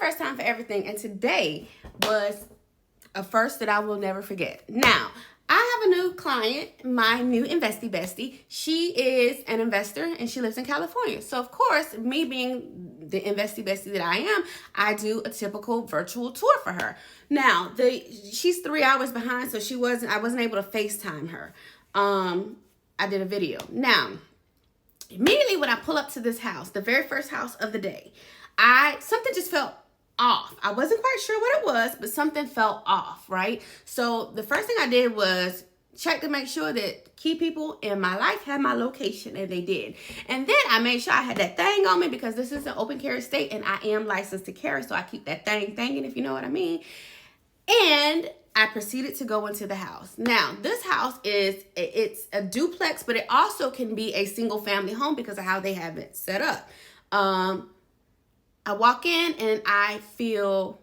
first time for everything, and today was a first that I will never forget. Now, I have a new client, my new Investie Bestie. She is an investor and she lives in California. So of course, me being the Investie Bestie that I am, I do a typical virtual tour for her. Now, she's 3 hours behind, so I wasn't able to FaceTime her. I did a video. Now, immediately when I pull up to this house, the very first house of the day, something just felt off. I wasn't quite sure what it was, but something felt off, right? So the first thing I did was check to make sure that key people in my life had my location, and they did. And then I made sure I had that thing on me, because this is an open carry state and I am licensed to carry, so I keep that thing thanging, if you know what I mean. And I proceeded to go into the house. Now, this house it's a duplex, but it also can be a single family home because of how they have it set up. I walk in and I feel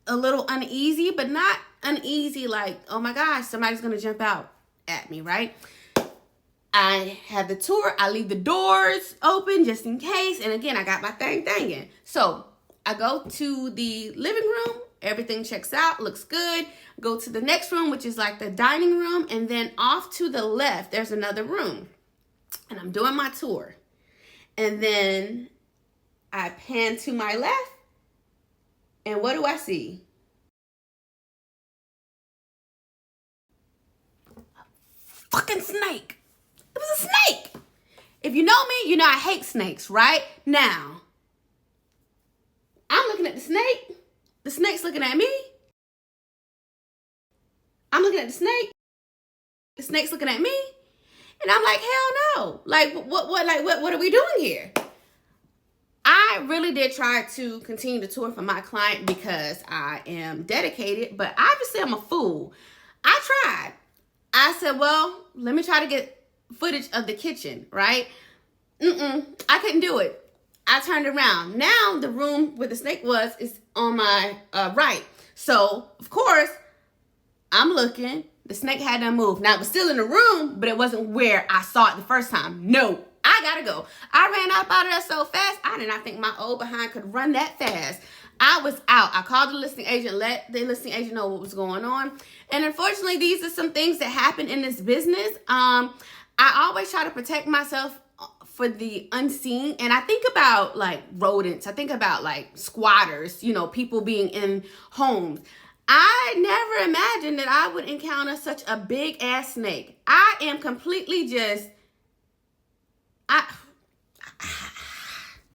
a little uneasy, but not uneasy like, oh my gosh, somebody's gonna jump out at me, right? I have the tour, I leave the doors open just in case, and again, I got my thing thanging. So I go to the living room, everything checks out, looks good. Go to the next room, which is like the dining room, and then off to the left, there's another room. And I'm doing my tour. And then I pan to my left, and what do I see? A fucking snake. It was a snake. If you know me, you know I hate snakes, right? Now, I'm looking at the snake. The snake's looking at me. I'm looking at the snake. The snake's looking at me. And I'm like, hell no. Like, what are we doing here? I really did try to continue the tour for my client because I am dedicated, but obviously I'm a fool. I tried. I said, well, let me try to get footage of the kitchen, right? I couldn't do it. I turned around. Now the room where the snake was is on my right. So, of course, I'm looking. The snake had to move. Now, it was still in the room, but it wasn't where I saw it the first time. No, I gotta go. I ran out of there so fast, I did not think my old behind could run that fast. I was out. I called the listing agent, let the listing agent know what was going on. And unfortunately, these are some things that happen in this business. I always try to protect myself for the unseen. And I think about like rodents. I think about like squatters, you know, people being in homes. I never imagined that I would encounter such a big ass snake. I am completely just,